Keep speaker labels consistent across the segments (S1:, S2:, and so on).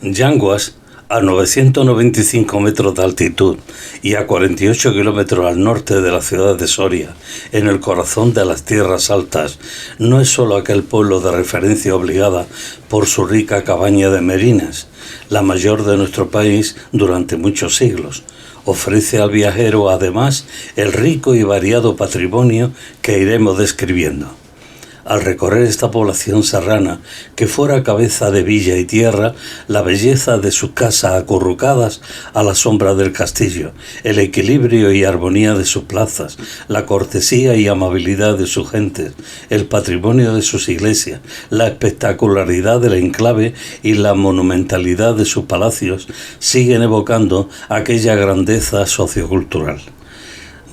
S1: Yanguas, a 995 metros de altitud y a 48 kilómetros al norte de la ciudad de Soria, en el corazón de las tierras altas, no es solo aquel pueblo de referencia obligada por su rica cabaña de merinas, la mayor de nuestro país durante muchos siglos. Ofrece al viajero, además, el rico y variado patrimonio que iremos describiendo. Al recorrer esta población serrana, que fuera cabeza de villa y tierra, la belleza de sus casas acurrucadas a la sombra del castillo, el equilibrio y armonía de sus plazas, la cortesía y amabilidad de sus gentes, el patrimonio de sus iglesias, la espectacularidad del enclave y la monumentalidad de sus palacios, siguen evocando aquella grandeza sociocultural.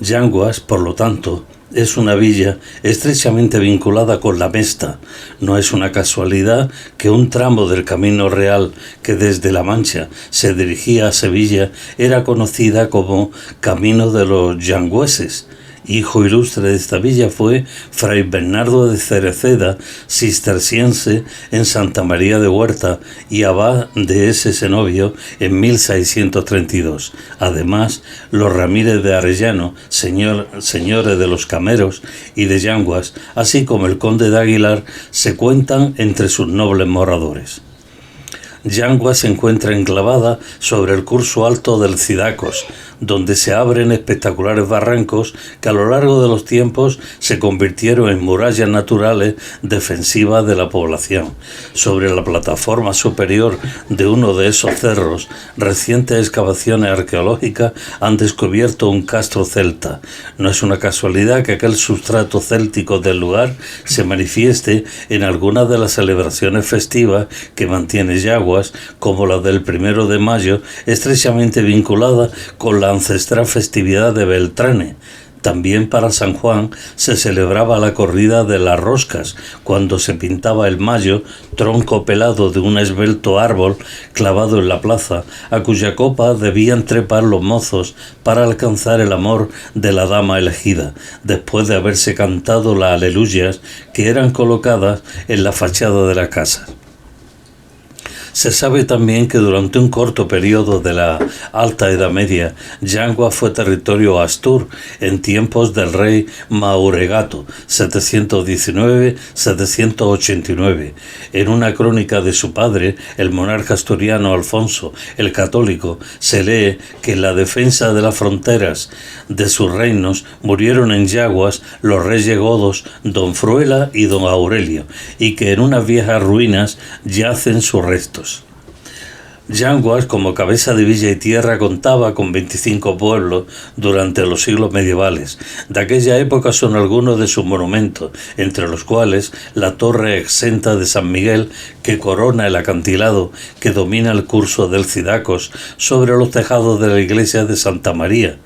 S1: Yanguas, por lo tanto, es una villa estrechamente vinculada con la Mesta. No es una casualidad que un tramo del Camino Real que desde La Mancha se dirigía a Sevilla era conocida como Camino de los Yangüeses. Hijo ilustre de esta villa fue Fray Bernardo de Cereceda, cisterciense en Santa María de Huerta y abad de ese cenobio en 1632. Además, los Ramírez de Arellano, señores de los Cameros y de Yanguas, así como el conde de Aguilar, se cuentan entre sus nobles moradores. Yanguas se encuentra enclavada sobre el curso alto del Cidacos, donde se abren espectaculares barrancos que a lo largo de los tiempos se convirtieron en murallas naturales defensivas de la población. Sobre la plataforma superior de uno de esos cerros, recientes excavaciones arqueológicas han descubierto un castro celta. No es una casualidad que aquel sustrato céltico del lugar se manifieste en algunas de las celebraciones festivas que mantiene Yanguas, como la del 1 de mayo, estrechamente vinculada con la ancestral festividad de Beltrane. También para San Juan se celebraba la corrida de las roscas, cuando se pintaba el mayo, tronco pelado de un esbelto árbol clavado en la plaza, a cuya copa debían trepar los mozos para alcanzar el amor de la dama elegida, después de haberse cantado las aleluyas que eran colocadas en la fachada de la casa. Se sabe también que durante un corto periodo de la Alta Edad Media, Yanguas fue territorio astur en tiempos del rey Mauregato, 719-789. En una crónica de su padre, el monarca asturiano Alfonso el Católico, se lee que en la defensa de las fronteras de sus reinos murieron en Yanguas los reyes godos don Fruela y don Aurelio, y que en unas viejas ruinas yacen sus restos. Yanguas, como cabeza de villa y tierra, contaba con 25 pueblos durante los siglos medievales. De aquella época son algunos de sus monumentos, entre los cuales la torre exenta de San Miguel, que corona el acantilado que domina el curso del Cidacos sobre los tejados de la iglesia de Santa María.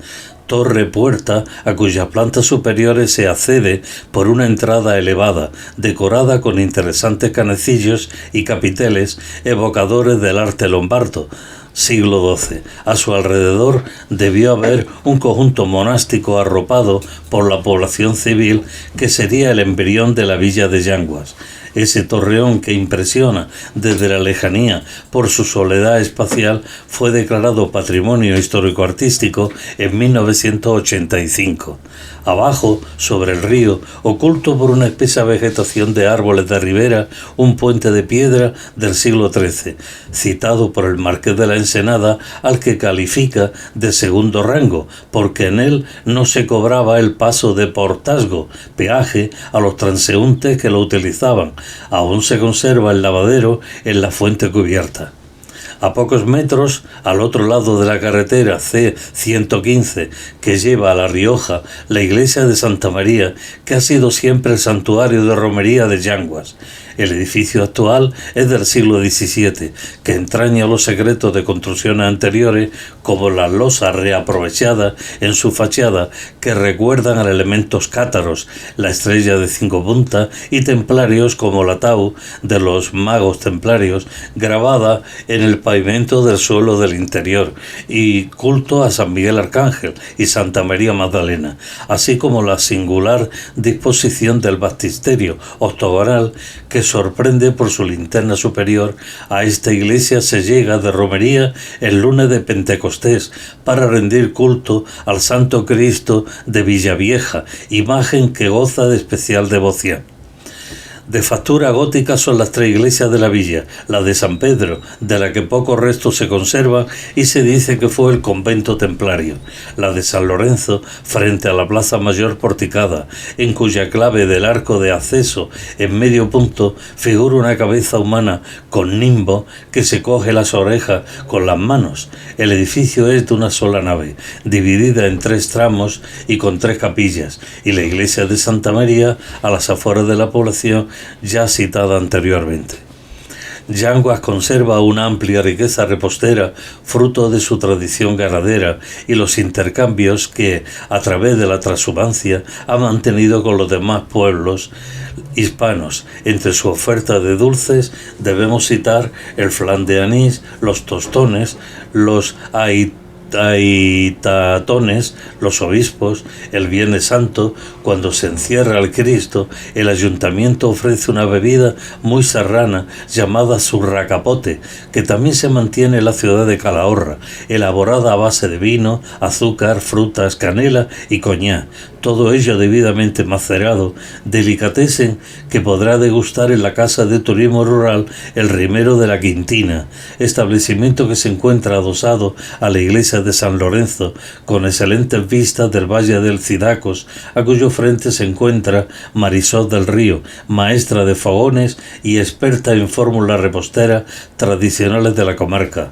S1: Torre puerta a cuyas plantas superiores se accede por una entrada elevada, decorada con interesantes canecillos y capiteles evocadores del arte lombardo, siglo XII. A su alrededor debió haber un conjunto monástico arropado por la población civil que sería el embrión de la villa de Yanguas. Ese torreón que impresiona desde la lejanía por su soledad espacial fue declarado Patrimonio Histórico-Artístico en 1985. Abajo, sobre el río, oculto por una espesa vegetación de árboles de ribera, un puente de piedra del siglo XIII, citado por el Marqués de la Ensenada, al que califica de segundo rango, porque en él no se cobraba el paso de portazgo, peaje a los transeúntes que lo utilizaban. Aún se conserva el lavadero en la fuente cubierta. A pocos metros, al otro lado de la carretera C-115 que lleva a La Rioja, la iglesia de Santa María, que ha sido siempre el santuario de romería de Yanguas. El edificio actual es del siglo XVII, que entraña los secretos de construcciones anteriores, como las losas reaprovechadas en su fachada, que recuerdan a elementos cátaros, la estrella de 5 puntas y templarios como la tau de los magos templarios, grabada en el pavimento del suelo del interior, y culto a San Miguel Arcángel y Santa María Magdalena, así como la singular disposición del baptisterio octogonal que sorprende por su linterna superior. A esta iglesia se llega de romería el lunes de Pentecostés para rendir culto al Santo Cristo de Villavieja, imagen que goza de especial devoción. De factura gótica son las tres iglesias de la villa, la de San Pedro, de la que pocos restos se conservan y se dice que fue el convento templario, la de San Lorenzo, frente a la plaza mayor porticada, en cuya clave del arco de acceso en medio punto figura una cabeza humana con nimbo que se coge las orejas con las manos. El edificio es de una sola nave, dividida en tres tramos y con tres capillas, y la iglesia de Santa María a las afueras de la población ya citada anteriormente. Yanguas conserva una amplia riqueza repostera, fruto de su tradición ganadera y los intercambios que, a través de la transhumancia, ha mantenido con los demás pueblos hispanos. Entre su oferta de dulces debemos citar el flan de anís, los tostones, los aitatones, los obispos. El Viernes Santo, cuando se encierra al Cristo, el ayuntamiento ofrece una bebida muy serrana llamada surracapote, que también se mantiene en la ciudad de Calahorra, elaborada a base de vino, azúcar, frutas, canela y coñac, todo ello debidamente macerado, delicatessen que podrá degustar en la Casa de Turismo Rural El Rimero de la Quintina, establecimiento que se encuentra adosado a la iglesia de San Lorenzo, con excelentes vistas del Valle del Cidacos, a cuyo frente se encuentra Marisol del Río, maestra de fogones y experta en fórmulas reposteras tradicionales de la comarca.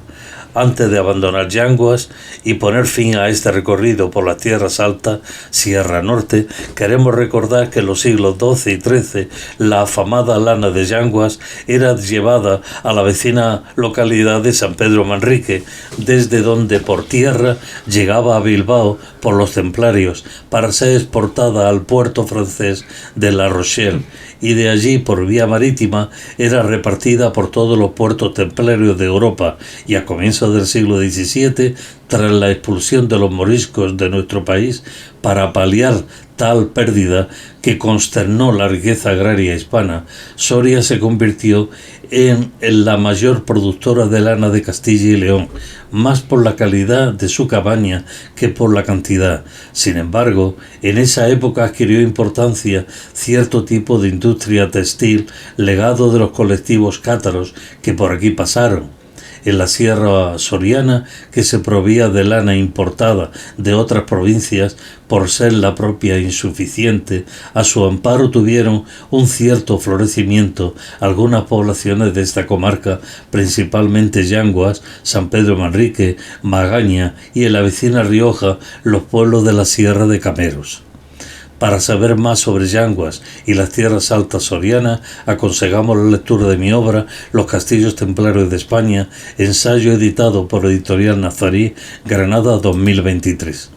S1: Antes de abandonar Yanguas y poner fin a este recorrido por las tierras altas, Sierra Norte, queremos recordar que en los siglos XII y XIII la afamada lana de Yanguas era llevada a la vecina localidad de San Pedro Manrique, desde donde por tierra llegaba a Bilbao por los templarios para ser exportada al puerto francés de La Rochelle, y de allí por vía marítima era repartida por todos los puertos templarios de Europa, y a comienzos del siglo XVII, tras la expulsión de los moriscos de nuestro país, para paliar tal pérdida que consternó la riqueza agraria hispana, Soria se convirtió en la mayor productora de lana de Castilla y León, más por la calidad de su cabaña que por la cantidad. Sin embargo, en esa época adquirió importancia cierto tipo de industria textil, legado de los colectivos cátaros que por aquí pasaron. En la sierra soriana, que se proveía de lana importada de otras provincias por ser la propia insuficiente, a su amparo tuvieron un cierto florecimiento algunas poblaciones de esta comarca, principalmente Yanguas, San Pedro Manrique, Magaña y en la vecina Rioja los pueblos de la Sierra de Cameros. Para saber más sobre Yanguas y las tierras altas sorianas, aconsejamos la lectura de mi obra Los castillos templarios de España, ensayo editado por Editorial Nazarí, Granada 2023.